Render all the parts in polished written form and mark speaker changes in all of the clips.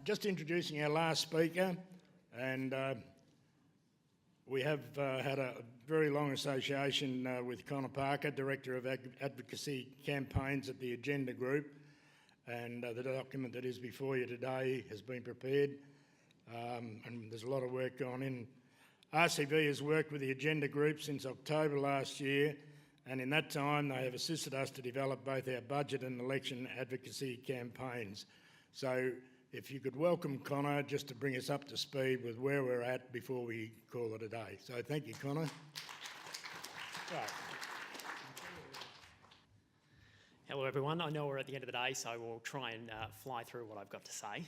Speaker 1: Just introducing our last speaker, and we have had a very long association with Connor Parker, Director of Advocacy Campaigns at the Agenda Group, and the document that is before you today has been prepared, and there's a lot of work gone in. RCV has worked with the Agenda Group since October last year, and in that time they have assisted us to develop both our budget and election advocacy campaigns. So if you could welcome Connor just to bring us up to speed with where we're at before we call it a day. So thank you, Connor. Right.
Speaker 2: Hello everyone, I know we're at the end of the day, so we'll try and fly through what I've got to say.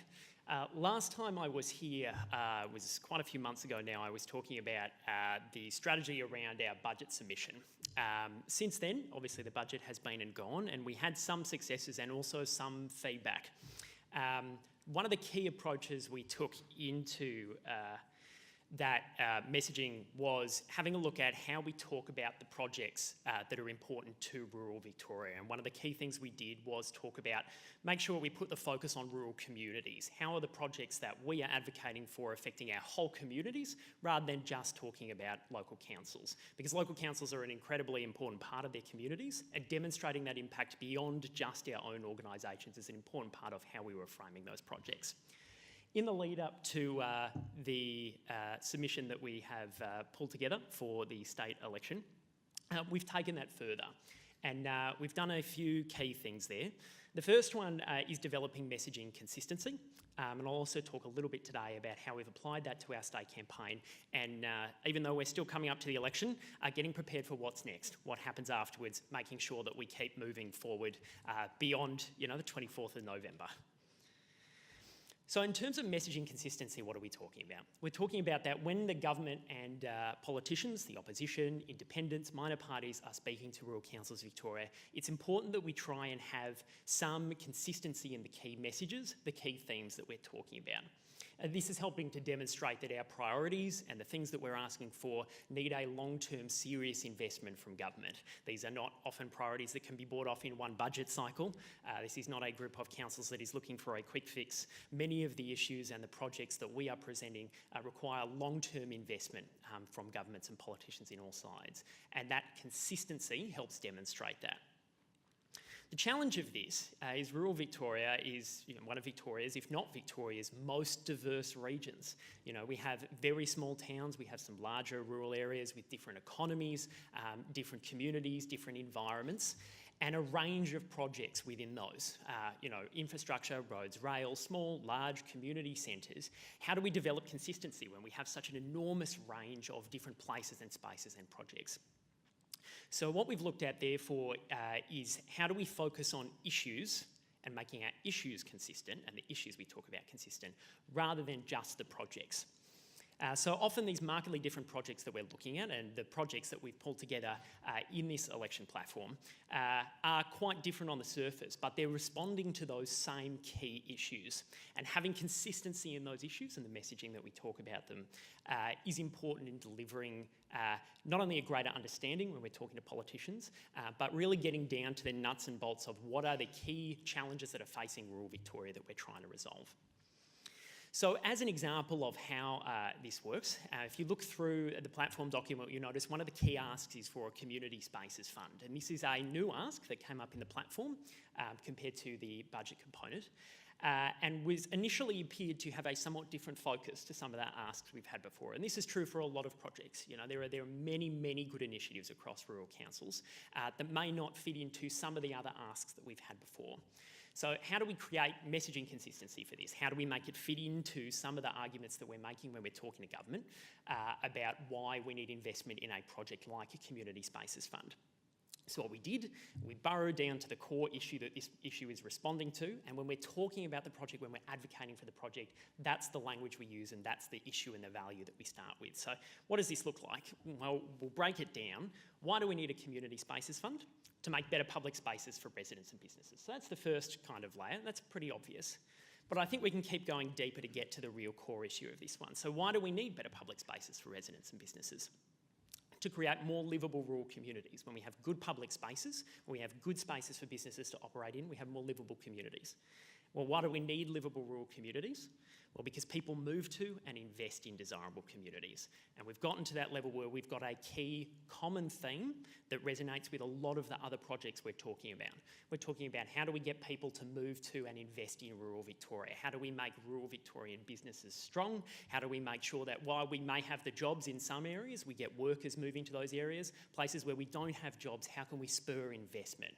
Speaker 2: Last time I was here was quite a few months ago now. I was talking about the strategy around our budget submission. Since then, obviously the budget has been and gone, and we had some successes and also some feedback. One of the key approaches we took into that messaging was having a look at how we talk about the projects that are important to rural Victoria. And one of the key things we did was talk about, make sure we put the focus on rural communities. How are the projects that we are advocating for affecting our whole communities rather than just talking about local councils? Because local councils are an incredibly important part of their communities, and demonstrating that impact beyond just our own organisations is an important part of how we were framing those projects. In the lead up to the submission that we have pulled together for the state election, we've taken that further, and we've done a few key things there. The first one is developing messaging consistency, and I'll also talk a little bit today about how we've applied that to our state campaign, and even though we're still coming up to the election, getting prepared for what's next, what happens afterwards, making sure that we keep moving forward beyond the 24th of November. So in terms of messaging consistency, what are we talking about? We're talking about that when the government and politicians, the opposition, independents, minor parties are speaking to rural councils Victoria, it's important that we try and have some consistency in the key messages, the key themes that we're talking about. This is helping to demonstrate that our priorities and the things that we're asking for need a long-term serious investment from government. These are not often priorities that can be bought off in one budget cycle. This is not a group of councils that is looking for a quick fix. Many of the issues and the projects that we are presenting require long-term investment from governments and politicians in all sides, and that consistency helps demonstrate that. The challenge of this is rural Victoria is one of Victoria's, if not Victoria's, most diverse regions. We have very small towns, we have some larger rural areas with different economies, different communities, different environments, and a range of projects within those. Infrastructure, roads, rail, small, large community centres. How do we develop consistency when we have such an enormous range of different places and spaces and projects? So what we've looked at therefore is how do we focus on issues and making our issues consistent, and the issues we talk about consistent, rather than just the projects. So often these markedly different projects that we're looking at and the projects that we've pulled together in this election platform are quite different on the surface, but they're responding to those same key issues. And having consistency in those issues and the messaging that we talk about them is important in delivering not only a greater understanding when we're talking to politicians, but really getting down to the nuts and bolts of what are the key challenges that are facing rural Victoria that we're trying to resolve. So as an example of how this works, if you look through the platform document, you notice one of the key asks is for a community spaces fund. And this is a new ask that came up in the platform compared to the budget component, and was initially appeared to have a somewhat different focus to some of the asks we've had before. And this is true for a lot of projects. There are many, many good initiatives across rural councils that may not fit into some of the other asks that we've had before. So how do we create messaging consistency for this? How do we make it fit into some of the arguments that we're making when we're talking to government about why we need investment in a project like a community spaces fund? So what we did, we burrowed down to the core issue that this issue is responding to, and when we're talking about the project, when we're advocating for the project, that's the language we use and that's the issue and the value that we start with. So what does this look like? Well, we'll break it down. Why do we need a community spaces fund? To make better public spaces for residents and businesses. So that's the first kind of layer. That's pretty obvious. But I think we can keep going deeper to get to the real core issue of this one. So why do we need better public spaces for residents and businesses? To create more livable rural communities. When we have good public spaces, when we have good spaces for businesses to operate in, we have more livable communities. Well, why do we need livable rural communities? Well, because people move to and invest in desirable communities. And we've gotten to that level where we've got a key common theme that resonates with a lot of the other projects we're talking about. We're talking about how do we get people to move to and invest in rural Victoria? How do we make rural Victorian businesses strong? How do we make sure that while we may have the jobs in some areas, we get workers moving to those areas? Places where we don't have jobs, how can we spur investment?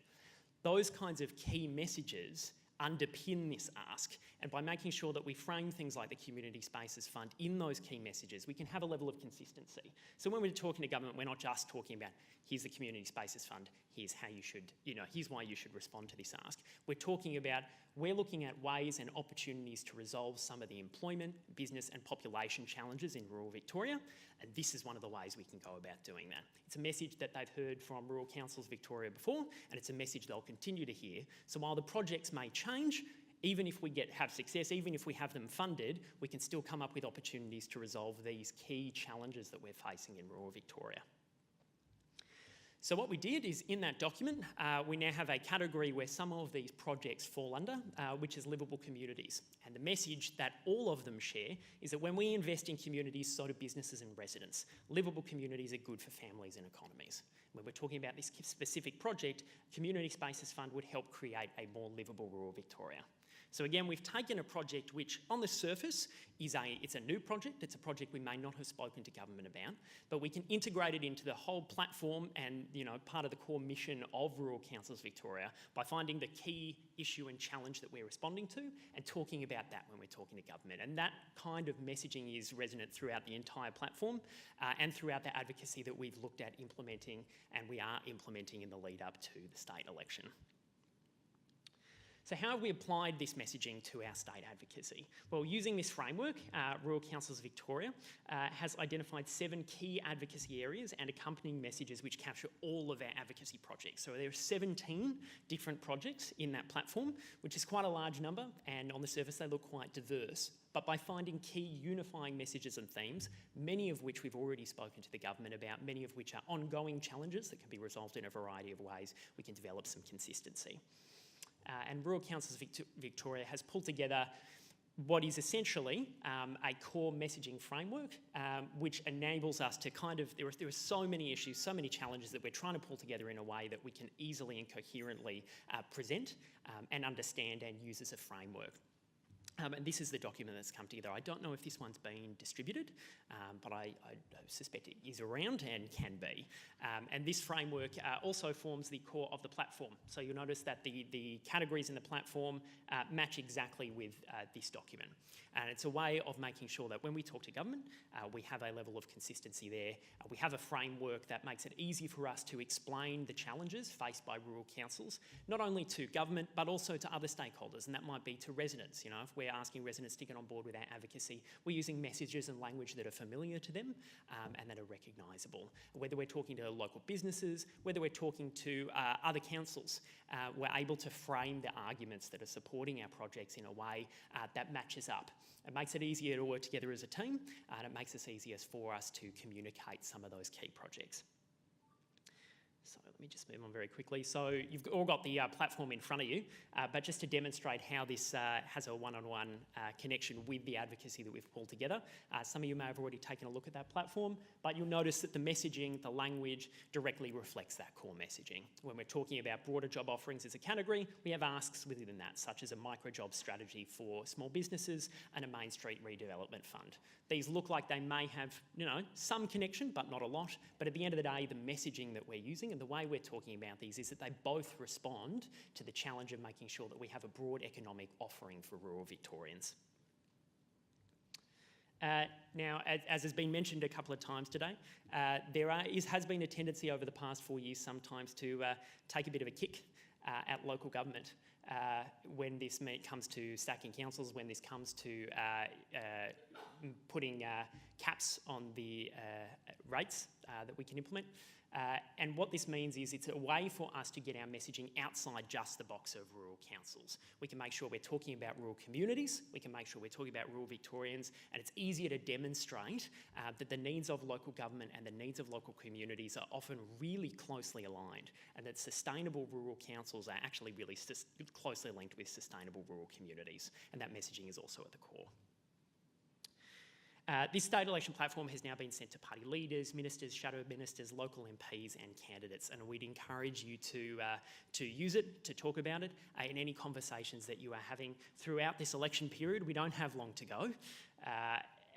Speaker 2: Those kinds of key messages underpin this ask, and by making sure that we frame things like the Community Spaces Fund in those key messages, we can have a level of consistency. So when we're talking to government, we're not just talking about here's the Community Spaces Fund, here's how you should, here's why you should respond to this ask. We're talking about, we're looking at ways and opportunities to resolve some of the employment, business and population challenges in rural Victoria, and this is one of the ways we can go about doing that. It's a message that they've heard from Rural Councils Victoria before, and it's a message they'll continue to hear. So while the projects may change, even if we have success, even if we have them funded, we can still come up with opportunities to resolve these key challenges that we're facing in rural Victoria. So what we did is in that document, we now have a category where some of these projects fall under, which is livable communities. And the message that all of them share is that when we invest in communities, so do businesses and residents. Livable communities are good for families and economies. When we're talking about this specific project, Community Spaces Fund would help create a more livable rural Victoria. So again, we've taken a project which on the surface it's a new project, it's a project we may not have spoken to government about, but we can integrate it into the whole platform and part of the core mission of Rural Councils Victoria by finding the key issue and challenge that we're responding to and talking about that when we're talking to government. And that kind of messaging is resonant throughout the entire platform and throughout the advocacy that we've looked at implementing and we are implementing in the lead up to the state election. So how have we applied this messaging to our state advocacy? Well, using this framework, Rural Councils Victoria has identified 7 key advocacy areas and accompanying messages which capture all of our advocacy projects. So there are 17 different projects in that platform, which is quite a large number, and on the surface they look quite diverse. But by finding key unifying messages and themes, many of which we've already spoken to the government about, many of which are ongoing challenges that can be resolved in a variety of ways, we can develop some consistency. And Rural Councils Victoria has pulled together what is essentially a core messaging framework, which enables us to there are so many issues, so many challenges that we're trying to pull together in a way that we can easily and coherently present and understand and use as a framework. And this is the document that's come together. I don't know if this one's been distributed, but I suspect it is around and can be. And this framework also forms the core of the platform. So you'll notice that the categories in the platform match exactly with this document. And it's a way of making sure that when we talk to government, we have a level of consistency there. We have a framework that makes it easy for us to explain the challenges faced by rural councils, not only to government, but also to other stakeholders. And that might be to residents. If we're asking residents to get on board with our advocacy, we're using messages and language that are familiar to them and that are recognisable. Whether we're talking to local businesses, whether we're talking to other councils, we're able to frame the arguments that are supporting our projects in a way that matches up. It makes it easier to work together as a team, and it makes it easier for us to communicate some of those key projects. So let me just move on very quickly. So you've all got the platform in front of you, but just to demonstrate how this has a one-on-one connection with the advocacy that we've pulled together. Some of you may have already taken a look at that platform, but you'll notice that the messaging, the language directly reflects that core messaging. When we're talking about broader job offerings as a category, we have asks within that, such as a micro-job strategy for small businesses and a Main Street redevelopment fund. These look like they may have, some connection, but not a lot. But at the end of the day, the messaging that we're using and the way we're talking about these is that they both respond to the challenge of making sure that we have a broad economic offering for rural Victorians. Now, as has been mentioned a couple of times today, there has been a tendency over the past 4 years sometimes to take a bit of a kick at local government when this comes to stacking councils, when this comes to putting caps on the rates that we can implement. And what this means is it's a way for us to get our messaging outside just the box of rural councils. We can make sure we're talking about rural communities, we can make sure we're talking about rural Victorians, and it's easier to demonstrate that the needs of local government and the needs of local communities are often really closely aligned, and that sustainable rural councils are actually really closely linked with sustainable rural communities, and that messaging is also at the core. This state election platform has now been sent to party leaders, ministers, shadow ministers, local MPs and candidates, and we'd encourage you to use it, to talk about it in any conversations that you are having throughout this election period. We don't have long to go.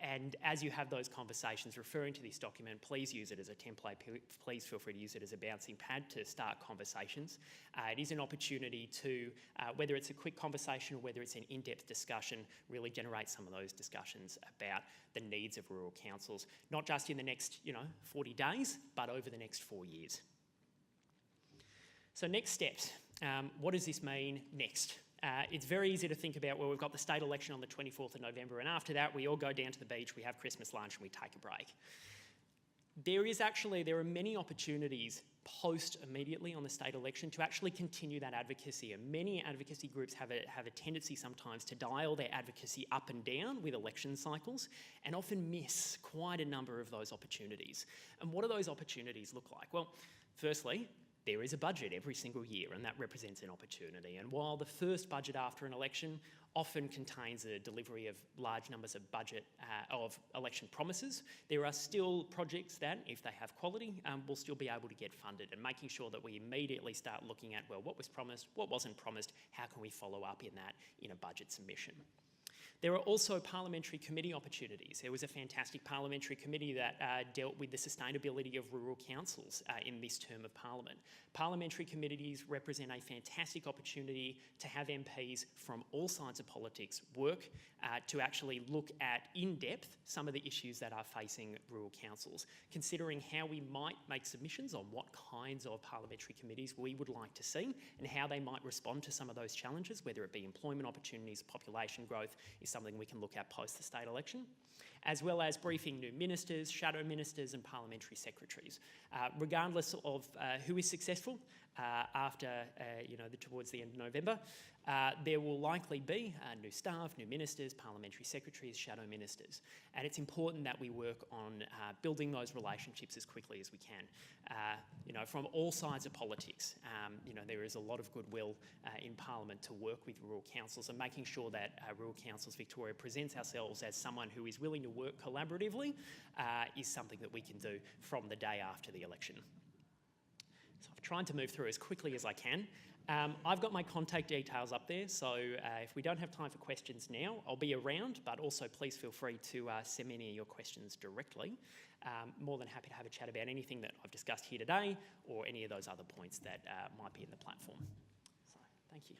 Speaker 2: And as you have those conversations referring to this document, please use it as a template. Please feel free to use it as a bouncing pad to start conversations. It is an opportunity to, whether it's a quick conversation or whether it's an in-depth discussion, really generate some of those discussions about the needs of rural councils, not just in the next 40 days, but over the next 4 years. So next steps. What does this mean next? It's very easy to think about, well, we've got the state election on the 24th of November, and after that we all go down to the beach, we have Christmas lunch and we take a break. There are many opportunities post immediately on the state election to actually continue that advocacy, and many advocacy groups have a tendency sometimes to dial their advocacy up and down with election cycles and often miss quite a number of those opportunities. And what do those opportunities look like? Well, firstly, there is a budget every single year, and that represents an opportunity. And while the first budget after an election often contains a delivery of large numbers of of election promises, there are still projects that, if they have quality, will still be able to get funded, and making sure that we immediately start looking at, well, what was promised, what wasn't promised, how can we follow up in that in a budget submission. There are also parliamentary committee opportunities. There was a fantastic parliamentary committee that dealt with the sustainability of rural councils in this term of Parliament. Parliamentary committees represent a fantastic opportunity to have MPs from all sides of politics work to actually look at, in depth, some of the issues that are facing rural councils, considering how we might make submissions on what kinds of parliamentary committees we would like to see and how they might respond to some of those challenges, whether it be employment opportunities, population growth, is something we can look at post the state election, as well as briefing new ministers, shadow ministers and parliamentary secretaries. Regardless of who is successful after towards the end of November, there will likely be new staff, new ministers, parliamentary secretaries, shadow ministers. And it's important that we work on building those relationships as quickly as we can. From all sides of politics, there is a lot of goodwill in Parliament to work with rural councils, and making sure that Rural Councils Victoria presents ourselves as someone who is willing to work collaboratively is something that we can do from the day after the election. So I've tried to move through as quickly as I can. I've got my contact details up there, so if we don't have time for questions now, I'll be around, but also please feel free to send me any of your questions directly. More than happy to have a chat about anything that I've discussed here today or any of those other points that might be in the platform. So, thank you.